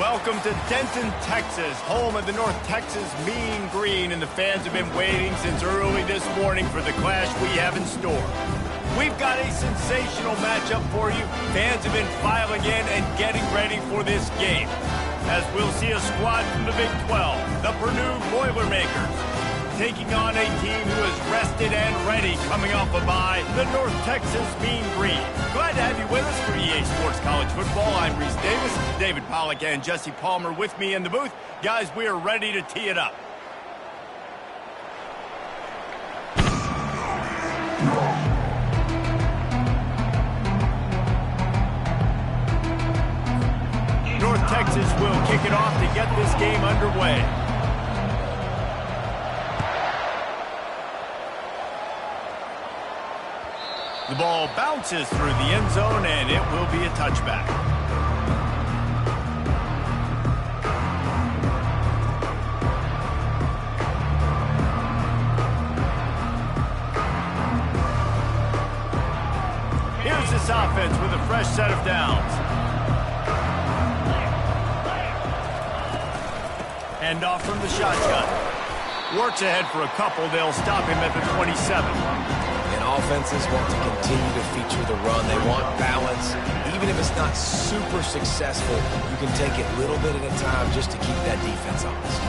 Welcome to Denton, Texas, home of the North Texas Mean Green, and the fans have been waiting since early this morning for the clash we have in store. We've got a sensational matchup for you. Fans have been filing in and getting ready for this game, as we'll see a squad from the Big 12, the Purdue Boilermakers, taking on a team who is rested and ready coming off a bye, the North Texas Mean Green. Glad to have you with us for EA Sports College Football. I'm Reese Davis, David Pollack and Jesse Palmer with me in the booth. Guys, we are ready to tee it up. North Texas will kick it off to get this game underway. The ball bounces through the end zone, and it will be a touchback. Here's this offense with a fresh set of downs. Hand off from the shotgun. Works ahead for a couple. They'll stop him at the 27. Offenses want to continue to feature the run. They want balance. Even if it's not super successful, you can take it little bit at a time just to keep that defense honest.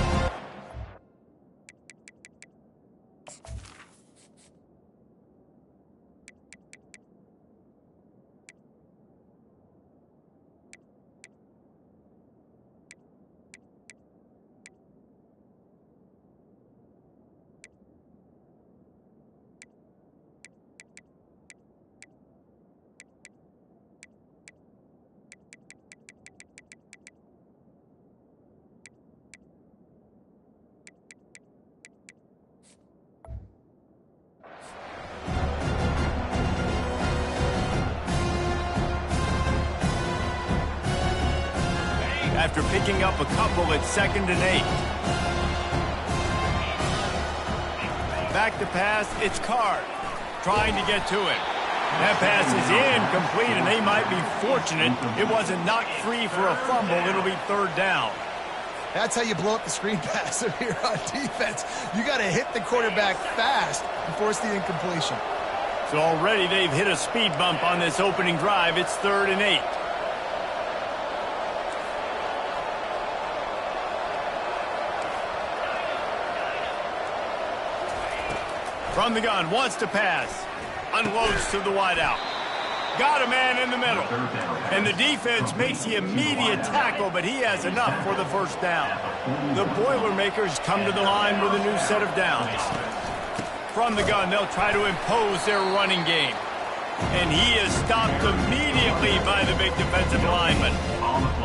After picking up a couple at 2nd and 8. Back to pass, it's Card, trying to get to it. That pass is incomplete, and they might be fortunate it wasn't knocked free for a fumble. It'll be 3rd down. That's how you blow up the screen pass if you're on defense. You got to hit the quarterback fast and force the incompletion. So already they've hit a speed bump on this opening drive. It's 3rd and 8. From the gun, wants to pass. Unloads to the wideout. Got a man in the middle. And the defense makes the immediate tackle, but he has enough for the 1st down. The Boilermakers come to the line with a new set of downs. From the gun, they'll try to impose their running game. And he is stopped immediately by the big defensive lineman.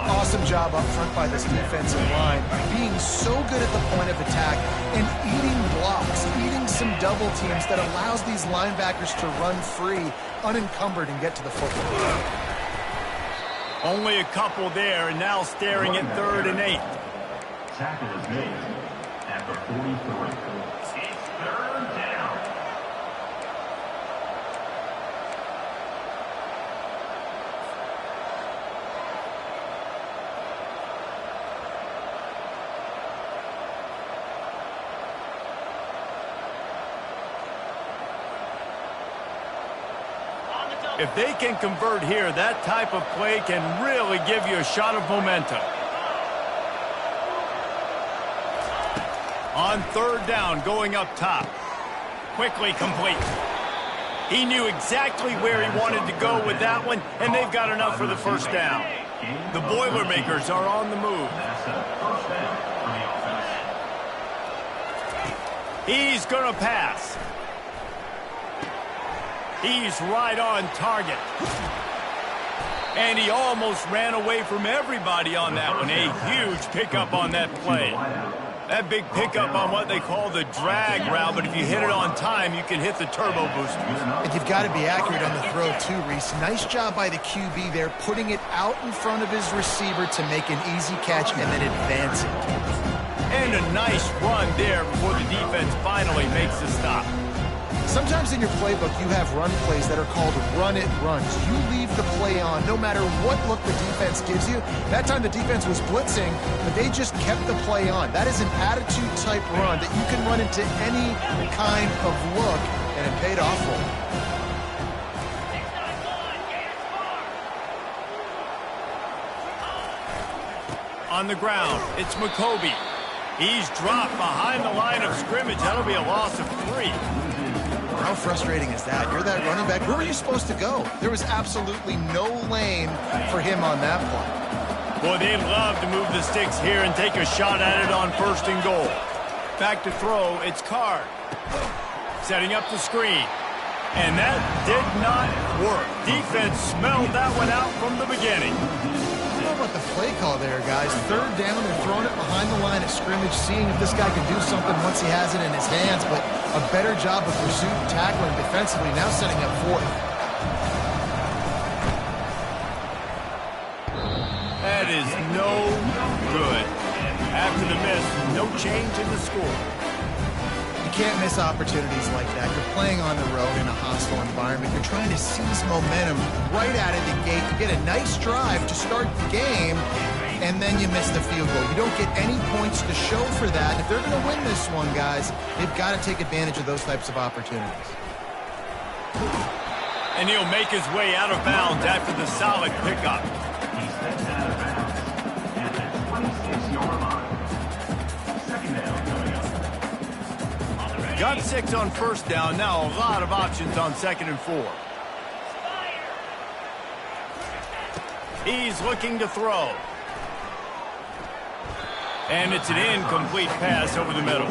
Awesome job up front by this defensive line, being so good at the point of attack and eating blocks, eating some double teams that allows these linebackers to run free, unencumbered, and get to the football. Only a couple there, and now staring at 3rd and 8. Tackle is made at the 43. It's 3rd down. If they can convert here, that type of play can really give you a shot of momentum. On 3rd down, going up top. Quickly complete. He knew exactly where he wanted to go with that one, and they've got enough for the 1st down. The Boilermakers are on the move. He's going to pass. He's right on target. And he almost ran away from everybody on that one. A huge pickup on that play. That big pickup on what they call the drag route, but if you hit it on time, you can hit the turbo boosters. And you've got to be accurate on the throw too, Reese. Nice job by the QB there, putting it out in front of his receiver to make an easy catch and then advance it. And a nice run there before the defense finally makes the stop. Sometimes in your playbook, you have run plays that are called run-it runs. You leave the play on no matter what look the defense gives you. That time the defense was blitzing, but they just kept the play on. That is an attitude-type run that you can run into any kind of look, and it paid off for them. On the ground, it's McCoby. He's dropped behind the line of scrimmage. That'll be a loss of 3. How frustrating is that? You're that running back. Where were you supposed to go? There was absolutely no lane for him on that play. Boy, they'd love to move the sticks here and take a shot at it on 1st and goal. Back to throw, it's Card. Setting up the screen. And that did not work. Defense smelled that one out from the beginning. I don't know about the play call there, guys. 3rd down, they're throwing it behind the line of scrimmage, seeing if this guy can do something once he has it in his hands, but a better job of pursuit and tackling defensively, now setting up 4th. That is no good. After the miss, no change in the score. You can't miss opportunities like that. You're playing on the road in a hostile environment. You're trying to seize momentum right out of the gate. You get a nice drive to start the game, and then you miss the field goal. You don't get any points to show for that. If they're going to win this one, guys, they've got to take advantage of those types of opportunities. And he'll make his way out of bounds after the solid pickup. He steps out of bounds at the 26-yard line. 2nd down coming up. Got 6 on 1st down. Now a lot of options on 2nd and 4. He's looking to throw. And it's an incomplete pass over the middle.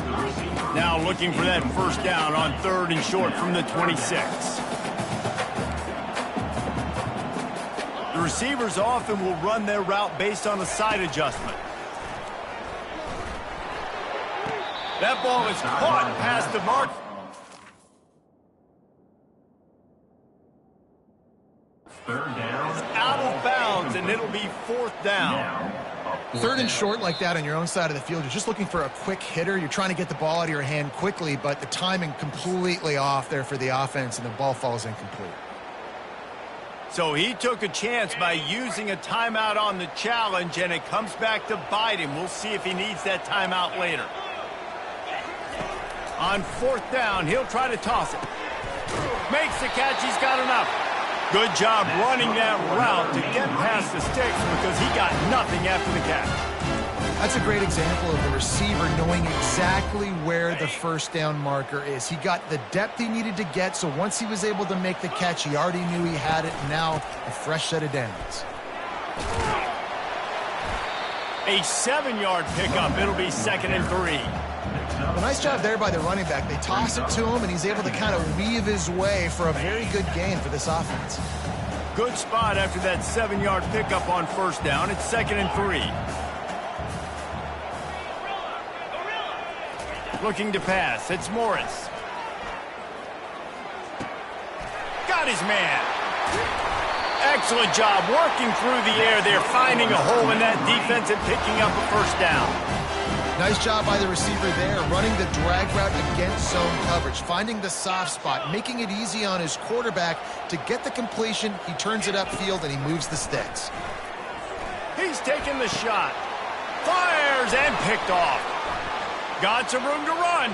Now looking for that 1st down on 3rd and short from the 26. The receivers often will run their route based on a side adjustment. That ball is caught past the mark. Third down. It's out of bounds, and it'll be 4th down. 3rd and short like that on your own side of the field. You're just looking for a quick hitter. You're trying to get the ball out of your hand quickly, but the timing completely off there for the offense, and the ball falls incomplete. So he took a chance by using a timeout on the challenge, and it comes back to bite him. We'll see if he needs that timeout later. On 4th down, he'll try to toss it. Makes the catch. He's got enough. Good job running that route to get past the sticks because he got nothing after the catch. That's a great example of the receiver knowing exactly where the 1st down marker is. He got the depth he needed to get, so once he was able to make the catch, he already knew he had it. Now a fresh set of downs. A 7-yard pickup. It'll be 2nd and 3. A nice job there by the running back. They toss it to him, and he's able to kind of weave his way for a very good gain for this offense. Good spot after that 7-yard pickup on 1st down. It's 2nd and 3. Looking to pass. It's Morris. Got his man. Excellent job working through the air there, finding a hole in that defense and picking up a 1st down. Nice job by the receiver there, running the drag route against zone coverage, finding the soft spot, making it easy on his quarterback to get the completion. He turns it upfield, and he moves the sticks. He's taking the shot. Fires and picked off. Got some room to run.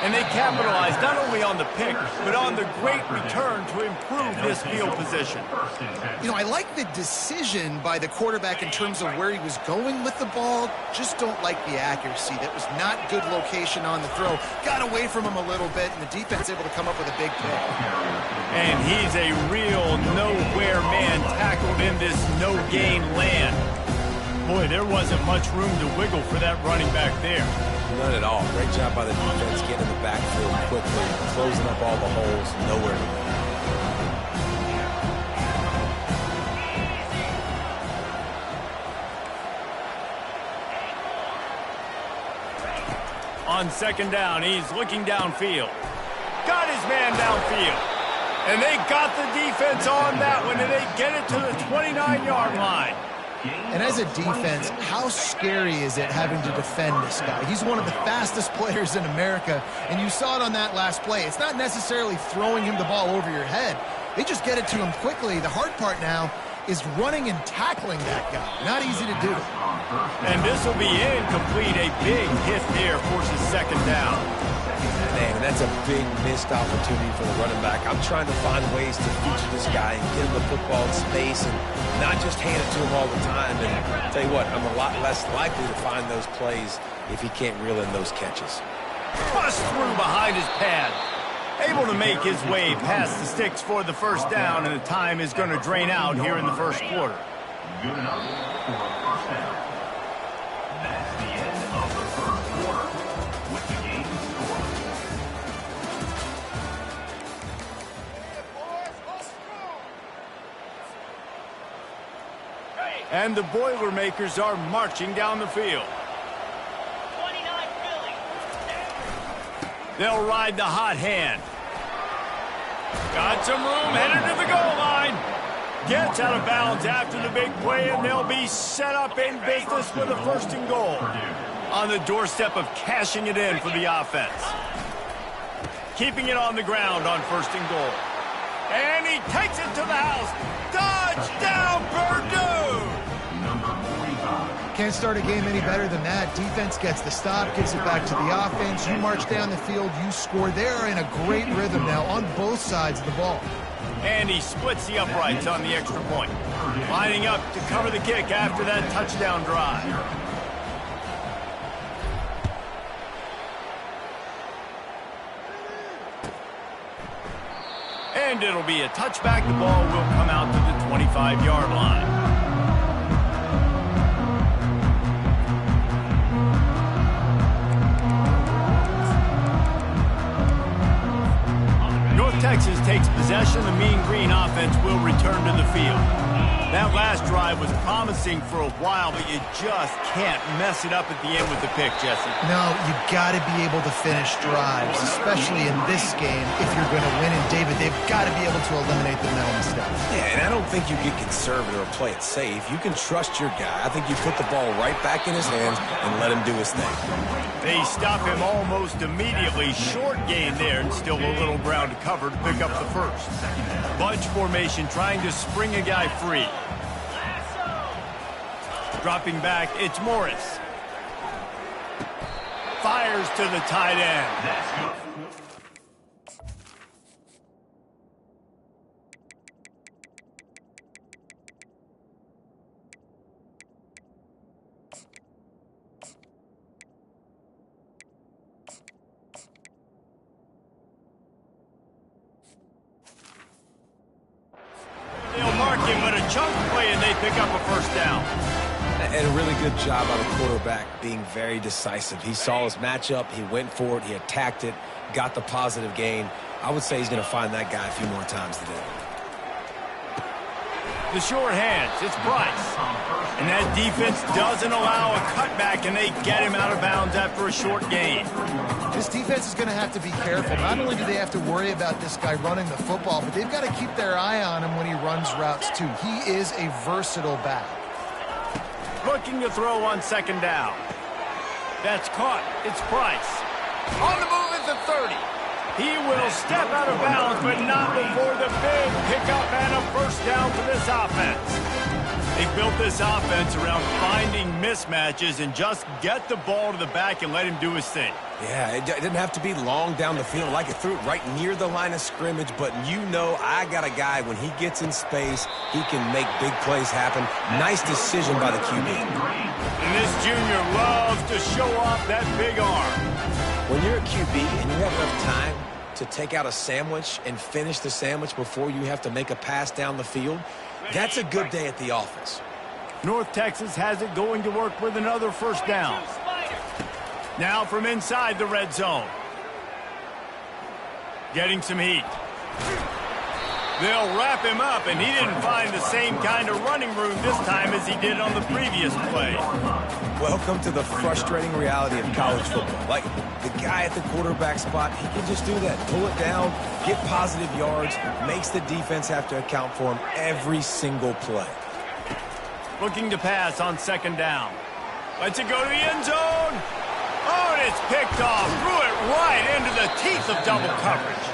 And they capitalized not only on the pick, but on the great return to improve this field position. You know, I like the decision by the quarterback in terms of where he was going with the ball. Just don't like the accuracy. That was not good location on the throw. Got away from him a little bit, and the defense able to come up with a big pick. And he's a real nowhere man tackled in this no-gain land. Boy, there wasn't much room to wiggle for that running back there. None at all. Great job by the defense getting in the backfield quickly, closing up all the holes, nowhere to go. On 2nd down, he's looking downfield. Got his man downfield. And they got the defense on that one, and they get it to the 29-yard line. And as a defense, how scary is it having to defend this guy? He's one of the fastest players in America, and you saw it on that last play. It's not necessarily throwing him the ball over your head. They just get it to him quickly. The hard part now is running and tackling that guy. Not easy to do. And this will be incomplete. A big hit there forces second down. Man, that's a big missed opportunity for the running back. I'm trying to find ways to feature this guy and get him the football in space and not just hand it to him all the time. And I'll tell you what, I'm a lot less likely to find those plays if he can't reel in those catches. Bust through behind his pad. Able to make his way past the sticks for the first down, and the time is going to drain out here in the first quarter. Good enough for a first down. That's the end of the first quarter with the game scored. And the Boilermakers are marching down the field. 29 Philly. They'll ride the hot hand. Got some room, headed to the goal line. Gets out of bounds after the big play, and they'll be set up in business with a first and goal. On the doorstep of cashing it in for the offense. Keeping it on the ground on first and goal. And he takes it to the house. Touchdown, Purdue! Can't start a game any better than that. Defense gets the stop, gives it back to the offense. You march down the field, you score. They're in a great rhythm now on both sides of the ball. And he splits the uprights on the extra point. Lining up to cover the kick after that touchdown drive. And it'll be a touchback. The ball will come out to the 25-yard line. Texas takes possession. The Mean Green offense will return to the field. That last drive was promising for a while, but you just can't mess it up at the end with the pick, Jesse. No, you got to be able to finish drives, especially in this game. If you're going to win, and David, they've got to be able to eliminate the mental mistakes. Yeah, and I don't think you get conservative or play it safe. You can trust your guy. I think you put the ball right back in his hands and let him do his thing. They stop him almost immediately. Short gain there, and still a little ground to cover to pick up the first. Bunch formation trying to spring a guy free. Dropping back, it's Morris. Fires to the tight end. They'll mark him with a chunk play, and they pick up a first down. And a really good job by the quarterback being very decisive. He saw his matchup, he went for it, he attacked it, got the positive gain. I would say he's going to find that guy a few more times today. The short hands, it's Price. And that defense doesn't allow a cutback, and they get him out of bounds after a short gain. This defense is going to have to be careful. Not only do they have to worry about this guy running the football, but they've got to keep their eye on him when he runs routes too. He is a versatile back. Looking to throw on second down. That's caught. It's Price. On the move at the 30. He will step out of bounds, but not before the big pickup and a first down for this offense. They built this offense around finding mismatches and just get the ball to the back and let him do his thing. Yeah, it didn't have to be long down the field. Like it threw it right near the line of scrimmage, but you know I got a guy, when he gets in space, he can make big plays happen. Nice decision by the QB. And this junior loves to show off that big arm. When you're a QB and you have enough time to take out a sandwich and finish the sandwich before you have to make a pass down the field, that's a good day at the office. North Texas has it going to work with another first down. Now from inside the red zone. Getting some heat. They'll wrap him up, and he didn't find the same kind of running room this time as he did on the previous play. Welcome to the frustrating reality of college football. Like, the guy at the quarterback spot, he can just do that. Pull it down, get positive yards, makes the defense have to account for him every single play. Looking to pass on second down. Lets it go to the end zone. Oh, and it's picked off. Threw it right into the teeth of double coverage.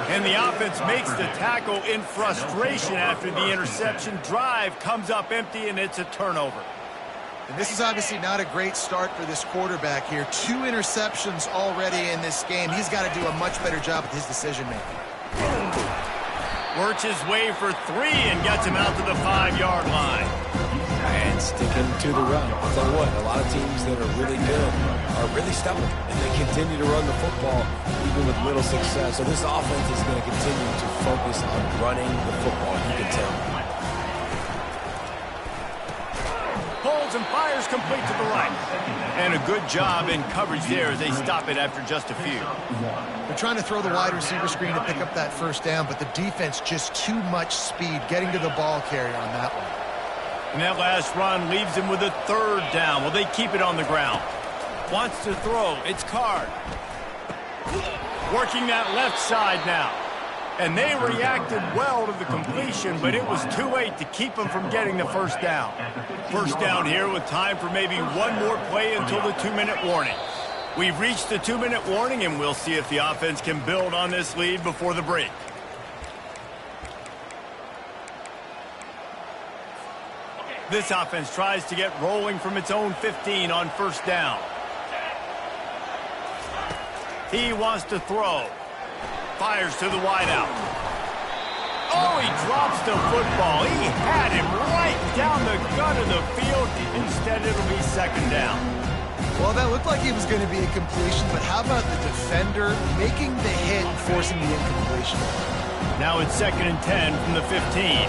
And the offense makes the tackle in frustration after the interception. Drive comes up empty, and it's a turnover. And this is obviously not a great start for this quarterback here. 2 interceptions already in this game. He's got to do a much better job with his decision-making. Works his way for 3 and gets him out to the 5-yard line. And sticking to the run. I'll tell you what, a lot of teams that are really good are really stubborn, and they continue to run the football even with little success. So this offense is going to continue to focus on running the football, you can tell. Pulls and fires complete to the right. And a good job in coverage there as they stop it after just a few. They're trying to throw the wide receiver screen to pick up that first down, but the defense just too much speed getting to the ball carrier on that one. And that last run leaves him with a 3rd down. Well, they keep it on the ground. Wants to throw. It's Card. Working that left side now. And they reacted well to the completion, but it was too late to keep them from getting the first down. First down here with time for maybe one more play until the 2-minute warning. We've reached the 2-minute warning, and we'll see if the offense can build on this lead before the break. This offense tries to get rolling from its own 15 on first down. He wants to throw. Fires to the wideout. Oh, he drops the football. He had him right down the gut of the field. Instead, it'll be second down. Well, that looked like it was going to be a completion, but how about the defender making the hit and forcing the incompletion? Now it's 2nd and 10 from the 15.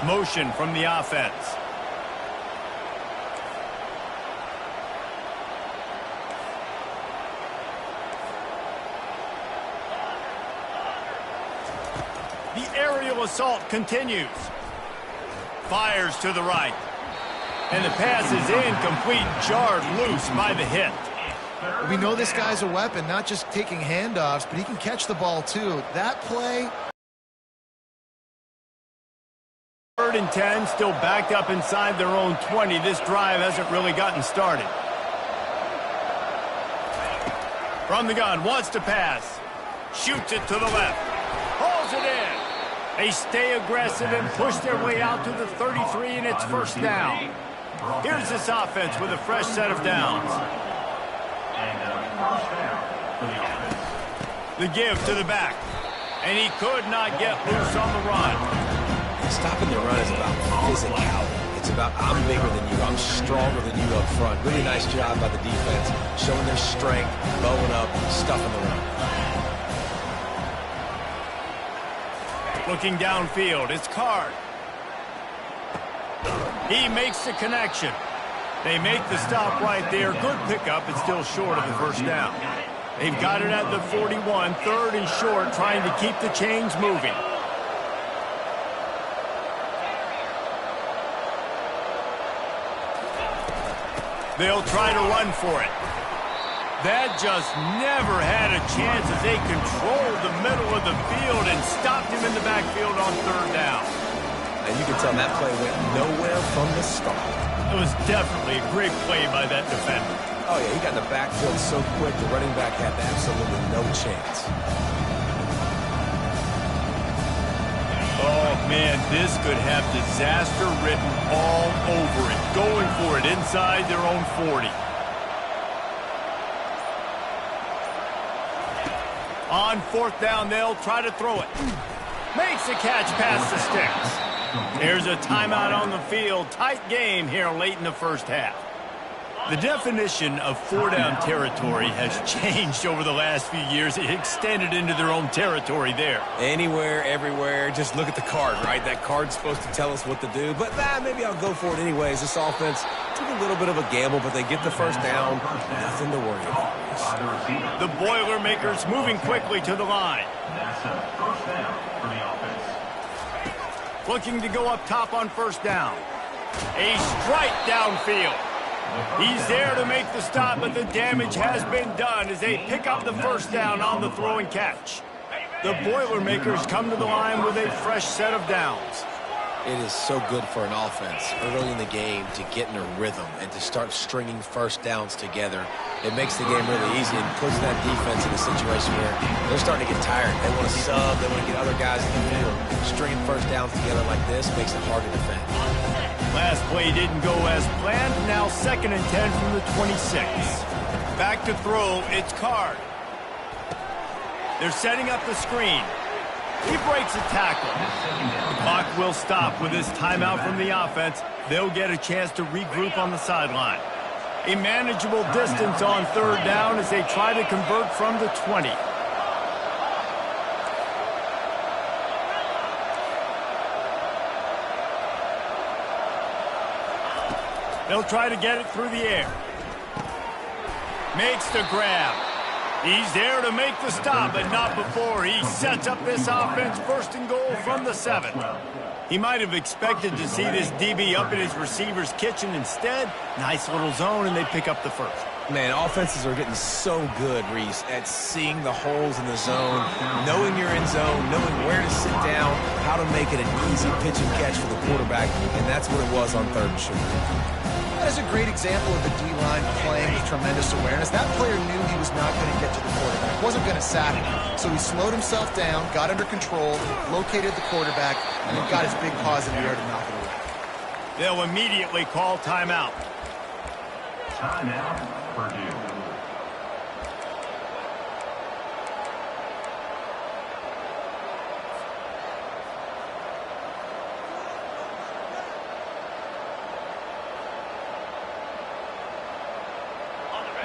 Motion from the offense. The aerial assault continues. Fires to the right. And the pass is incomplete, jarred loose by the hit. We know this guy's a weapon, not just taking handoffs, but he can catch the ball too. That play... 3rd and 10, still backed up inside their own 20. This drive hasn't really gotten started. From the gun, wants to pass. Shoots it to the left. Pulls it in. They stay aggressive and push their way out to the 33, and it's first down. Here's this offense with a fresh set of downs. The give to the back. And he could not get loose on the run. Stopping the run is about physicality. It's about I'm bigger than you, I'm stronger than you up front. Really nice job by the defense, showing their strength, bowing up, stuffing the run. Looking downfield, it's Card. He makes the connection. They make the stop right there. Good pickup, but still short of the first down. They've got it at the 41, 3rd and short, trying to keep the chains moving. They'll try to run for it. That just never had a chance as they controlled the middle of the field and stopped him in the backfield on 3rd down. And you can tell that play went nowhere from the start. It was definitely a great play by that defender. Oh, yeah, he got in the backfield so quick, the running back had absolutely no chance. Oh, man, this could have disaster written all over it. Going for it inside their own 40. On 4th down, they'll try to throw it. Makes the catch past the sticks. There's a timeout on the field. Tight game here late in the first half. The definition of 4-down territory has changed over the last few years. It extended into their own territory there. Anywhere, everywhere, just look at the card, right? That card's supposed to tell us what to do, but maybe I'll go for it anyways. This offense took a little bit of a gamble, but they get the first down. Nothing to worry about. The Boilermakers moving quickly to the line. That's a first down for the offense. Looking to go up top on first down. A strike downfield. He's there to make the stop, but the damage has been done as they pick up the first down on the throw and catch. The Boilermakers come to the line with a fresh set of downs. It is so good for an offense early in the game to get in a rhythm and to start stringing first downs together. It makes the game really easy and puts that defense in a situation where they're starting to get tired. They want to sub. They want to get other guys in the field. Stringing first downs together like this makes it hard to defend. Last play didn't go as planned. Now 2nd and 10 from the 26. Back to throw. It's Card. They're setting up the screen. He breaks a tackle. The clock will stop with this timeout from the offense. They'll get a chance to regroup on the sideline. A manageable distance on 3rd down as they try to convert from the 20. They'll try to get it through the air. Makes the grab. He's there to make the stop, but not before he sets up this offense 1st and goal from the 7. He might have expected to see this DB up in his receiver's kitchen. Instead, nice little zone, and they pick up the 1st. Man, offenses are getting so good, Reese, at seeing the holes in the zone, knowing you're in zone, knowing where to sit down, how to make it an easy pitch and catch for the quarterback, and that's what it was on 3rd and short. That is a great example of the D-line playing with tremendous awareness. That player knew he was not going to get to the quarterback. Wasn't going to sack him. So he slowed himself down, got under control, located the quarterback, and then got his big paws in the air to knock it away. They'll immediately call timeout. Timeout, Purdue.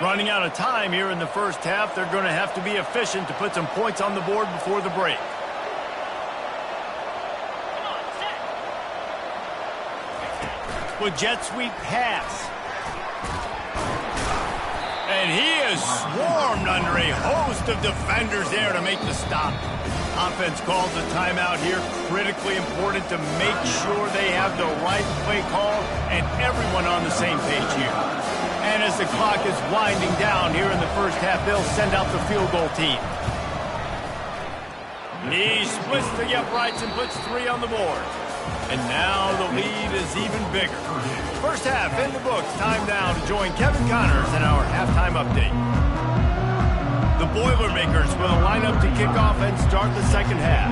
Running out of time here in the 1st half. They're going to have to be efficient to put some points on the board before the break. With jet sweep pass. And he is swarmed under a host of defenders there to make the stop. Offense calls a timeout here. Critically important to make sure they have the right play call and everyone on the same page here. And as the clock is winding down here in the 1st half, they'll send out the field goal team. He splits the uprights and puts 3 on the board. And now the lead is even bigger. 1st half in the books. Time now to join Kevin Connors in our halftime update. The Boilermakers will line up to kick off and start the 2nd half.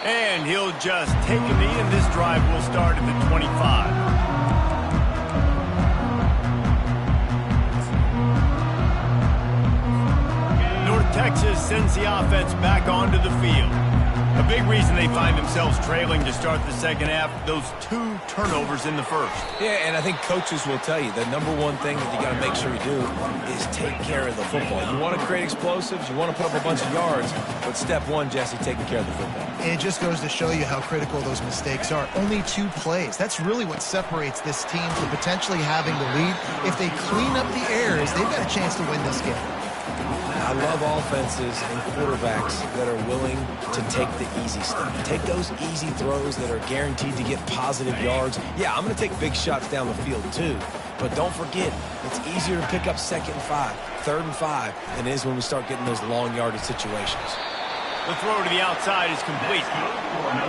And he'll just take a knee, and this drive will start at the 25. North Texas sends the offense back onto the field. A big reason they find themselves trailing to start the 2nd half, those 2 turnovers in the 1st. Yeah, and I think coaches will tell you the number one thing that you got to make sure you do is take care of the football. You want to create explosives, you want to put up a bunch of yards, but step 1, Jesse, taking care of the football. And it just goes to show you how critical those mistakes are. Only 2 plays. That's really what separates this team from potentially having the lead. If they clean up the errors, they've got a chance to win this game. I love offenses and quarterbacks that are willing to take the easy stuff. Take those easy throws that are guaranteed to get positive yards. Yeah, I'm going to take big shots down the field too. But don't forget, it's easier to pick up 2nd and 5, 3rd and 5 than it is when we start getting those long yardage situations. The throw to the outside is complete.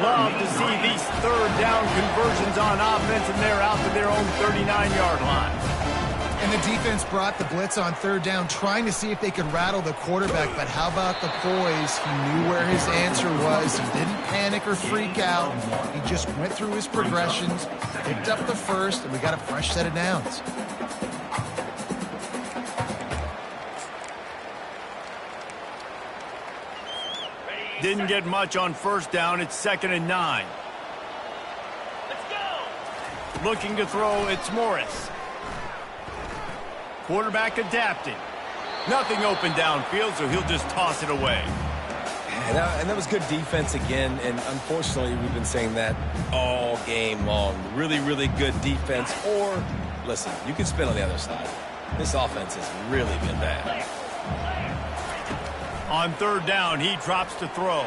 Love to see these 3rd down conversions on offense, and they're out to their own 39-yard line. And the defense brought the blitz on 3rd down, trying to see if they could rattle the quarterback. But how about the poise? He knew where his answer was. He didn't panic or freak out. He just went through his progressions, picked up the 1st, and we got a fresh set of downs. Didn't get much on 1st down. It's 2nd and 9. Let's go. Looking to throw, it's Morris. Quarterback adapting. Nothing open downfield, so he'll just toss it away. And that was good defense again, and unfortunately we've been saying that all game long. Really, really good defense. Or, listen, you can spin on the other side. This offense has really been bad. On 3rd down, he drops to throw.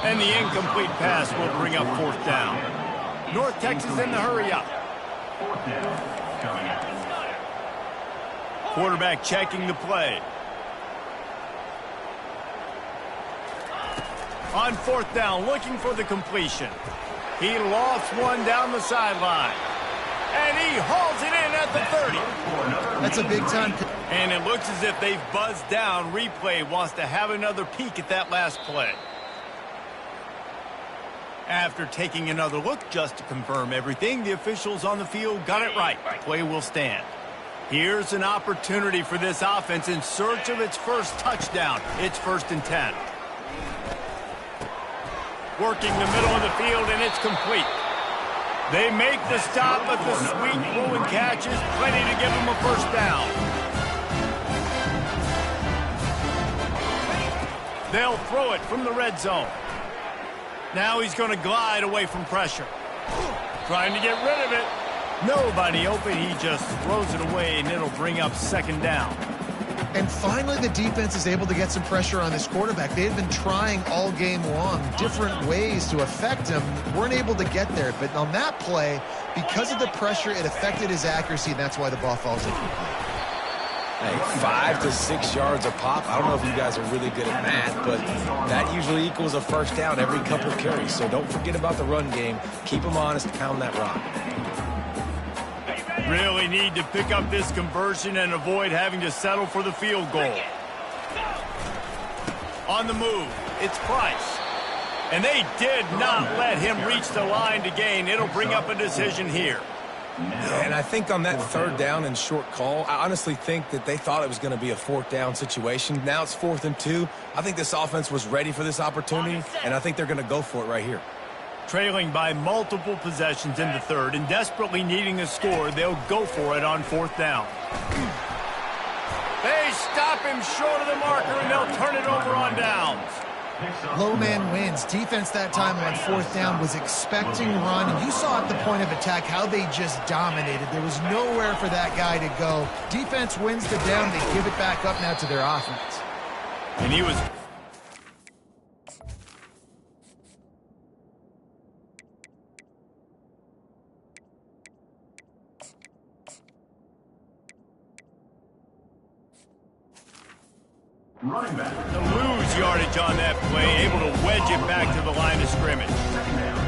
And the incomplete pass will bring up 4th down. North Texas in the hurry up. Fourth down coming up. Quarterback checking the play. On fourth down, looking for the completion. He lofts one down the sideline. And he hauls it in at the 30. That's a big time. And it looks as if they've buzzed down. Replay wants to have another peek at that last play. After taking another look just to confirm everything, the officials on the field got it right. Play will stand. Here's an opportunity for this offense in search of its first touchdown. It's 1st and 10. Working the middle of the field, and it's complete. They make the stop, but the sweet throw and catch is plenty to give them a first down. They'll throw it from the red zone. Now he's going to glide away from pressure. Trying to get rid of it. Nobody open. He just throws it away, and it'll bring up 2nd down. And finally, the defense is able to get some pressure on this quarterback. They had been trying all game long different ways to affect him. Weren't able to get there. But on that play, because of the pressure, it affected his accuracy, and that's why the ball falls incomplete. Hey, 5 to 6 yards a pop. I don't know if you guys are really good at math, but that usually equals a first down every couple of carries. So don't forget about the run game. Keep them honest, pound that rock. Really need to pick up this conversion and avoid having to settle for the field goal. On the move, it's Price. And they did not let him reach the line to gain. It'll bring up a decision here. Yeah, and I think on that 3rd down and short call, I honestly think that they thought it was going to be a 4th down situation. Now it's 4th and 2. I think this offense was ready for this opportunity, and I think they're going to go for it right here. Trailing by multiple possessions in the 3rd and desperately needing a score, they'll go for it on 4th down. They stop him short of the marker, and they'll turn it over on downs. Low man wins. Defense that time on 4th down was expecting run. And you saw at the point of attack how they just dominated. There was nowhere for that guy to go. Defense wins the down. They give it back up now to their offense. And he was... Running back. to lose yardage on that play, able to wedge it back to the line of scrimmage.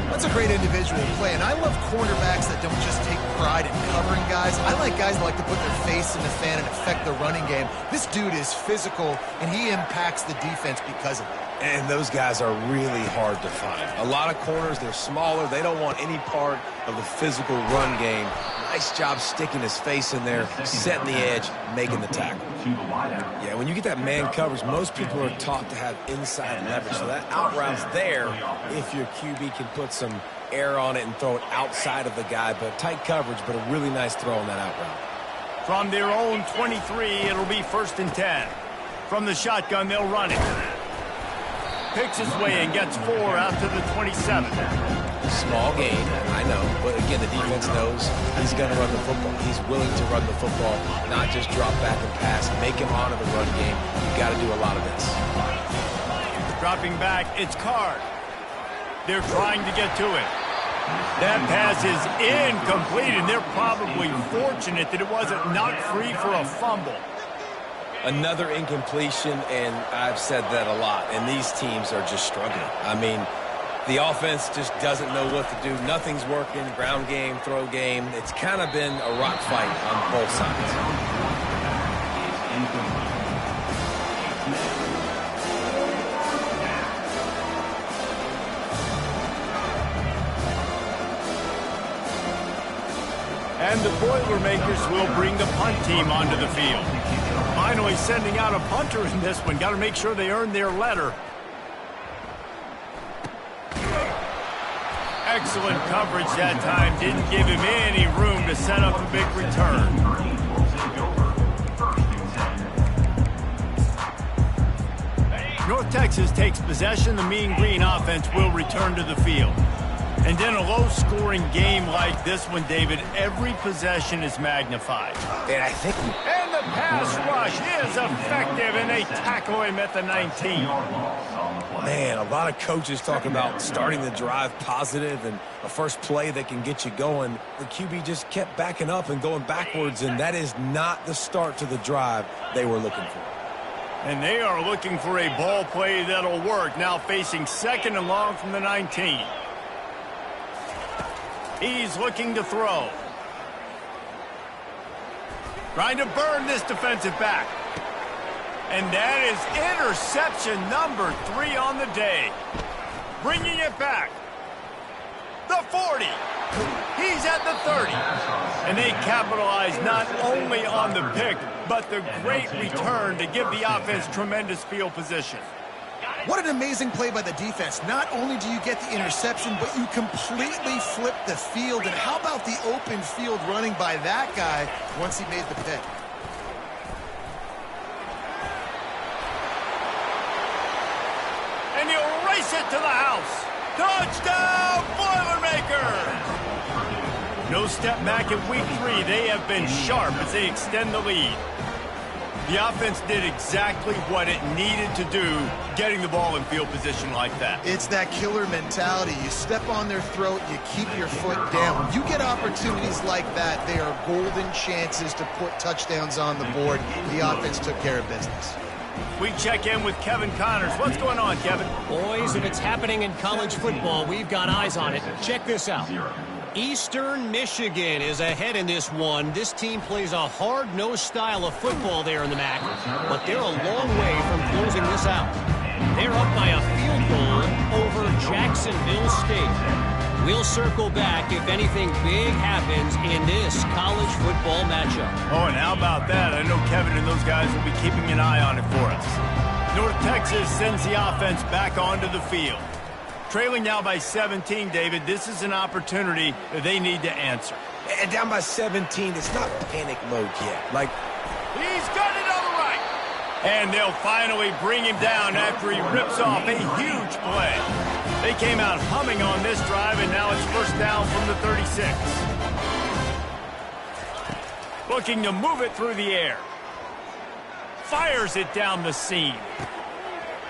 That's a great individual play, and I love cornerbacks that don't just take pride in covering guys. I like guys that like to put their face in the fan and affect the running game. This dude is physical, and he impacts the defense because of it. And those guys are really hard to find. A lot of corners, they're smaller. They don't want any part of the physical run game. Nice job sticking his face in there, setting the edge, making the tackle. Yeah, when you get that man coverage, most people are taught to have inside leverage. So that out route's there if your QB can put some air on it and throw it outside of the guy. But tight coverage, but a really nice throw on that out route. From their own 23, it'll be 1st and 10. From the shotgun, they'll run it. Picks his way and gets 4 out to the 27. Small gain, I know, but again, the defense knows he's going to run the football. He's willing to run the football, not just drop back and pass, make him honor the run game. You've got to do a lot of this. Dropping back, it's Card. They're trying to get to it. That pass is incomplete, and they're probably fortunate that it wasn't knocked free for a fumble. Another incompletion, and I've said that a lot, and these teams are just struggling. I mean, the offense just doesn't know what to do. Nothing's working, ground game, throw game. It's kind of been a rock fight on both sides. And the Boilermakers will bring the punt team onto the field. Finally sending out a punter in this one. Got to make sure they earn their letter. Excellent coverage that time. Didn't give him any room to set up a big return. North Texas takes possession. The Mean Green offense will return to the field. And in a low-scoring game like this one, David, every possession is magnified. And I think... And the pass rush is effective, and they tackle him at the 19. Man, a lot of coaches talking about starting the drive positive and a first play that can get you going. The QB just kept backing up and going backwards, and that is not the start to the drive they were looking for. And they are looking for a ball play that'll work, now facing 2nd and long from the 19. He's looking to throw. Trying to burn this defensive back. And that is interception number 3 on the day. Bringing it back. The 40. He's at the 30. And they capitalize not only on the pick, but the great return to give the offense tremendous field position. What an amazing play by the defense. Not only do you get the interception, but you completely flip the field. And how about the open field running by that guy once he made the pick? And he'll race it to the house. Touchdown, Boilermakers! No step back in week 3. They have been sharp as they extend the lead. The offense did exactly what it needed to do, getting the ball in field position like that. It's that killer mentality. You step on their throat, you keep your foot down. When you get opportunities like that, they are golden chances to put touchdowns on the board. The offense took care of business. We check in with Kevin Connors. What's going on, Kevin? Boys, if it's happening in college football, we've got eyes on it. Check this out. Eastern Michigan is ahead in this one. This team plays a hard-nosed style of football there in the MAC, but they're a long way from closing this out. They're up by a field goal over Jacksonville State. We'll circle back if anything big happens in this college football matchup. Oh, and how about that? I know Kevin and those guys will be keeping an eye on it for us. North Texas sends the offense back onto the field. Trailing now by 17, David. This is an opportunity that they need to answer. And down by 17, it's not panic mode yet. He's got it on the right. And they'll finally bring him down after he rips off a huge play. They came out humming on this drive, and now it's first down from the 36. Looking to move it through the air. Fires it down the seam.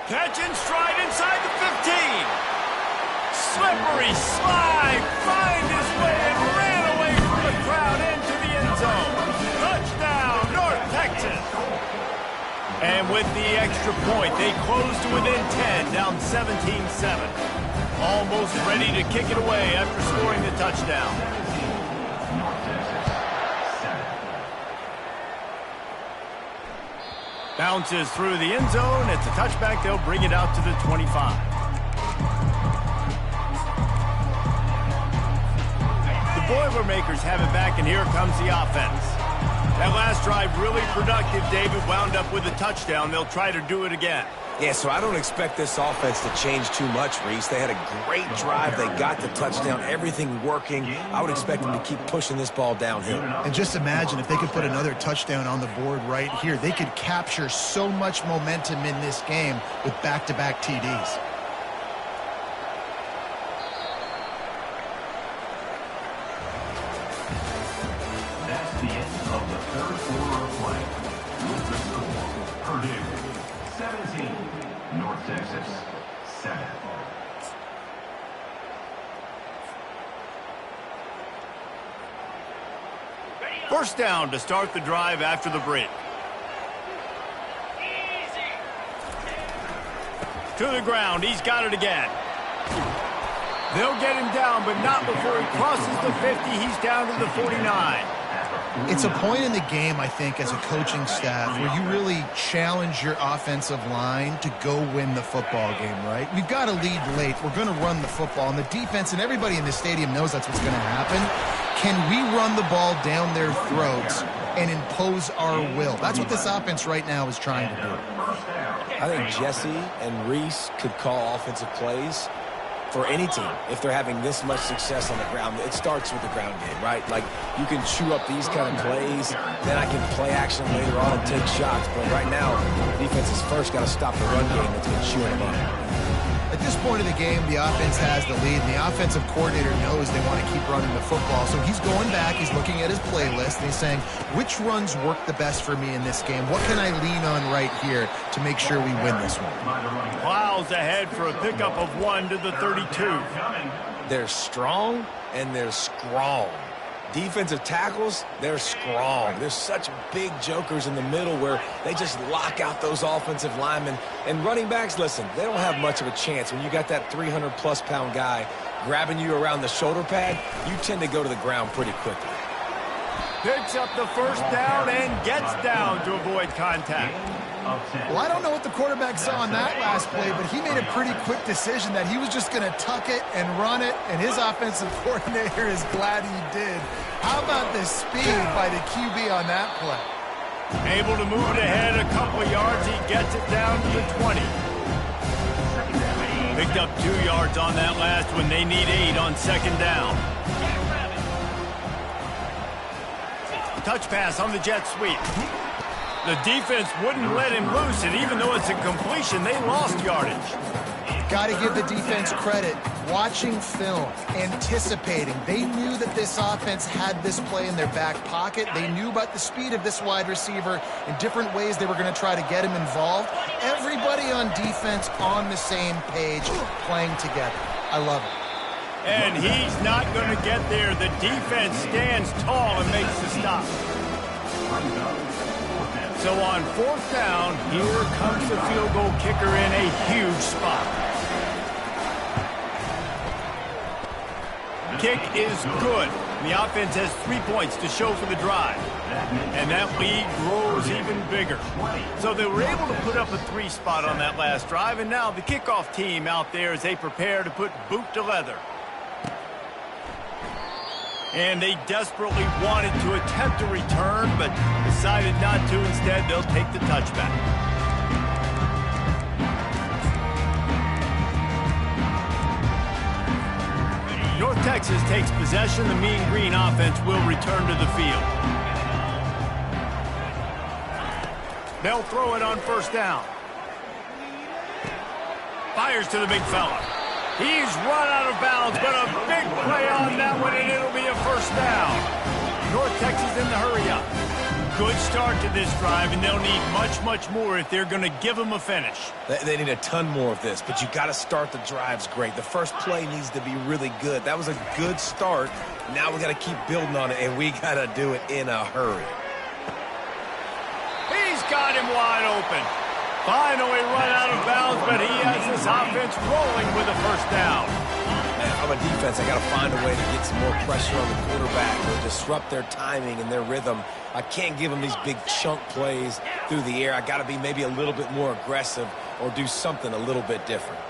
Catch and stride inside the 15. Slippery slide, find his way and ran away from the crowd into the end zone. Touchdown, North Texas. And with the extra point, they close to within 10, down 17-7. Almost ready to kick it away after scoring the touchdown. Bounces through the end zone. It's a touchback. They'll bring it out to the 25. Boilermakers have it back, and here comes the offense. That last drive really productive. David wound up with a touchdown. They'll try to do it again. Yeah, so I don't expect this offense to change too much, Reese. They had a great drive. They got the touchdown, everything working. I would expect them to keep pushing this ball downhill. And just imagine if they could put another touchdown on the board right here. They could capture so much momentum in this game with back-to-back TDs. The end of the 3rd quarter of play. With the score, Purdue 17, North Texas 7. First down to start the drive after the break. To the ground, he's got it again. They'll get him down, but not before he crosses the 50. He's down to the 49. It's a point in the game, I think, as a coaching staff, where you really challenge your offensive line to go win the football game, right? We've got to lead late. We're going to run the football. And the defense and everybody in the stadium knows that's what's going to happen. Can we run the ball down their throats and impose our will? That's what this offense right now is trying to do. I think Jesse and Reese could call offensive plays for any team if they're having this much success on the ground. It starts with the ground game, right? Like, you can chew up these kind of plays, then I can play action later on and take shots. But right now, defense has first got to stop the run game that's been chewing them up. A At this point of the game, the offense has the lead, and the offensive coordinator knows they want to keep running the football. So he's going back, he's looking at his playlist, and he's saying, which runs work the best for me in this game? What can I lean on right here to make sure we win this one? Plows ahead for a pickup of 1 to the 32. They're strong and they're strong. Defensive tackles, they're strong. There's such big jokers in the middle where they just lock out those offensive linemen. And running backs, listen, they don't have much of a chance. When you got that 300-plus pound guy grabbing you around the shoulder pad, you tend to go to the ground pretty quickly. Picks up the first down and gets down to avoid contact. Well, I don't know what the quarterback saw on that last play, but he made a pretty quick decision that he was just going to tuck it and run it, and his offensive coordinator is glad he did. How about the speed by the QB on that play? Able to move it ahead a couple of yards. He gets it down to the 20. Picked up 2 yards on that last one. They need 8 on second down. Touch pass on the jet sweep. The defense wouldn't let him loose, and even though it's a completion, they lost yardage. Got to give the defense credit. Watching film, anticipating. They knew that this offense had this play in their back pocket. They knew about the speed of this wide receiver in different ways they were going to try to get him involved. Everybody on defense on the same page, playing together. I love it. And he's not going to get there. The defense stands tall and makes the stop. So on fourth down, here comes the field goal kicker in a huge spot. Kick is good. The offense has 3 points to show for the drive. And that lead grows even bigger. So they were able to put up a 3 spot on that last drive, and now the kickoff team out there as they prepare to put boot to leather. And they desperately wanted to attempt a return, but decided not to. Instead, they'll take the touchback. North Texas takes possession. The Mean Green offense will return to the field. They'll throw it on first down. Fires to the big fella. He's run out of bounds, but a big play on that one, and it'll be a first down. North Texas in the hurry-up. Good start to this drive, and they'll need much, much more if they're going to give them a finish. They need a ton more of this, but you got to start the drives great. The first play needs to be really good. That was a good start. Now we got to keep building on it, and we got to do it in a hurry. He's got him wide open. Finally run out of bounds, but he has this offense rolling with a first down. Man, if I'm a defense, I got to find a way to get some more pressure on the quarterback or disrupt their timing and their rhythm. I can't give them these big chunk plays through the air. I got to be maybe a little bit more aggressive or do something a little bit different.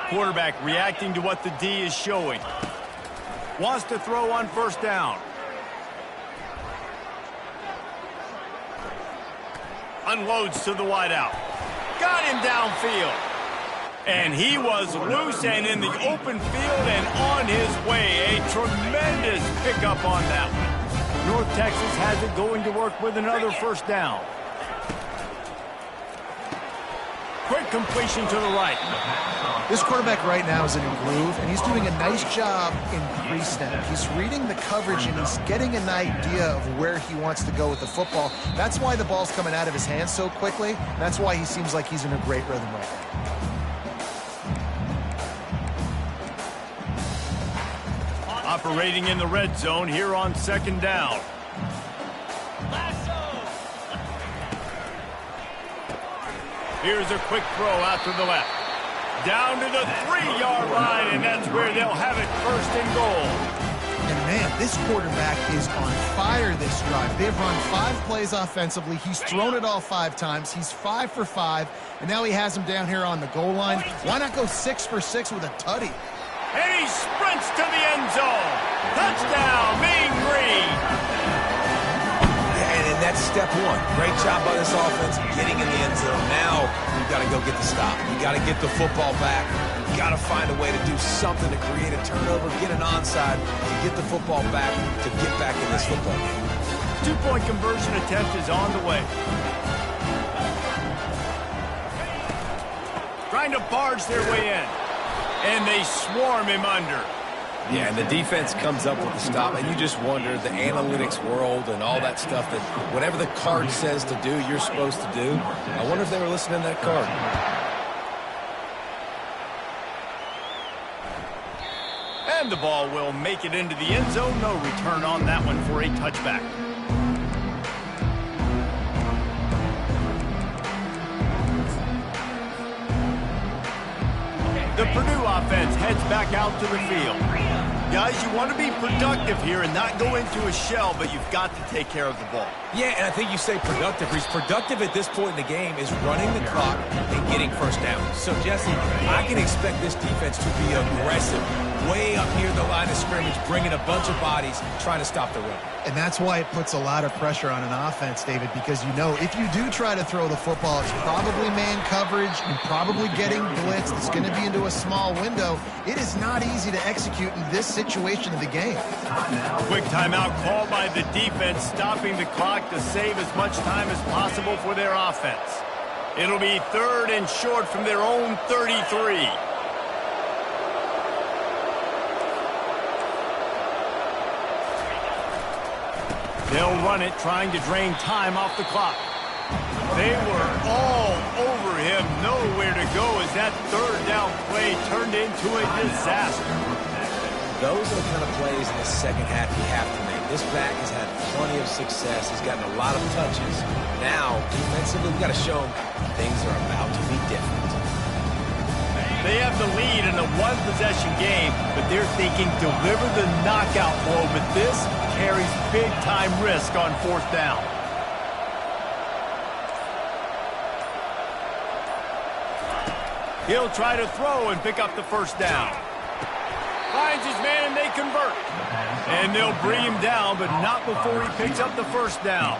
Quarterback reacting to what the D is showing. Wants to throw on first down. Unloads to the wideout. Got him downfield. And he was loose and in the open field and on his way. A tremendous pickup on that one. North Texas has it going to work with another first down. Quick completion to the right. This quarterback right now is in a groove, and he's doing a nice job in pre-snap. He's reading the coverage, and he's getting an idea of where he wants to go with the football. That's why the ball's coming out of his hands so quickly. That's why he seems like he's in a great rhythm right now. Operating in the red zone here on second down. Here's a quick throw out to the left. Down to the 3-yard line, and that's where they'll have it first and goal. And man, this quarterback is on fire this drive. They've run 5 plays offensively. He's thrown it all 5 times. He's 5 for 5, and now he has him down here on the goal line. Why not go 6 for 6 with a tutty? And he sprints to the end zone. Touchdown, Mean Green. And that's step one. Great job by this offense getting in the end zone. Now you've got to go get the stop. You got to get the football back. You've got to find a way to do something to create a turnover, get an onside, to get the football back, to get back in this football game. 2-point conversion attempt is on the way. trying to barge their way in. And they swarm him under. Yeah, and the defense comes up with the stop, and you just wonder, the analytics world and all that stuff, that whatever the card says to do, you're supposed to do. I wonder if they were listening to that card. And the ball will make it into the end zone. No return on that one for a touchback. The Purdue offense heads back out to the field. Guys, you want to be productive here and not go into a shell, but you've got to take care of the ball. Yeah, and I think you say productive. He's productive at this point in the game is running the clock and getting first down. So, Jesse, I can expect this defense to be aggressive, way up near the line of scrimmage, bringing a bunch of bodies, trying to stop the run. And that's why it puts a lot of pressure on an offense, David, because you know if you do try to throw the football, it's probably man coverage. You're probably getting blitzed. It's going to be into a small window. It is not easy to execute in this situation of the game. Quick timeout called by the defense, stopping the clock to save as much time as possible for their offense. It'll be 3rd and short from their own 33. They'll run it, trying to drain time off the clock. They were all over him, nowhere to go as that 3rd down play turned into a disaster. Those are the kind of plays in the second half you have to make. This back has had plenty of success. He's gotten a lot of touches. Now, defensively, we've got to show him things are about to be different. They have the lead in a one-possession game, but they're thinking deliver the knockout blow, but this carries big-time risk on 4th down. He'll try to throw and pick up the 1st down. Finds his man and they convert. And they'll bring him down, but not before he picks up the 1st down.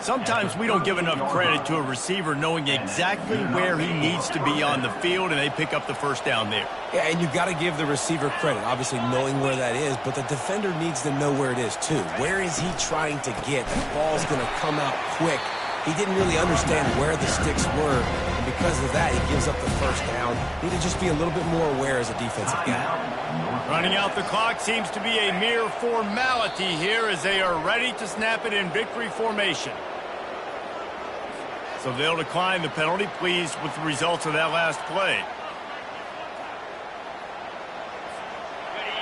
Sometimes we don't give enough credit to a receiver knowing exactly where he needs to be on the field, and they pick up the 1st down there. Yeah, and you've got to give the receiver credit, obviously knowing where that is, but the defender needs to know where it is too. Where is he trying to get? That ball's going to come out quick. He didn't really understand where the sticks were, and because of that, he gives up the 1st down. Need to just be a little bit more aware as a defensive guy. Running out the clock seems to be a mere formality here as they are ready to snap it in victory formation. So they'll decline the penalty, pleased with the results of that last play.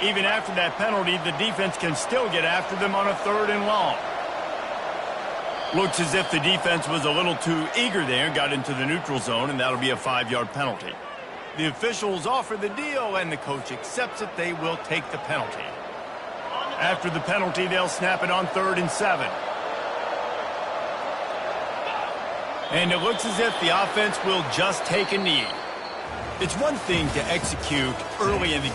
Even after that penalty, the defense can still get after them on a 3rd and long. Looks as if the defense was a little too eager there and got into the neutral zone, and that'll be a 5-yard penalty. The officials offer the deal, and the coach accepts it. They will take the penalty. After the penalty, they'll snap it on 3rd and 7. And it looks as if the offense will just take a knee. It's one thing to execute early in the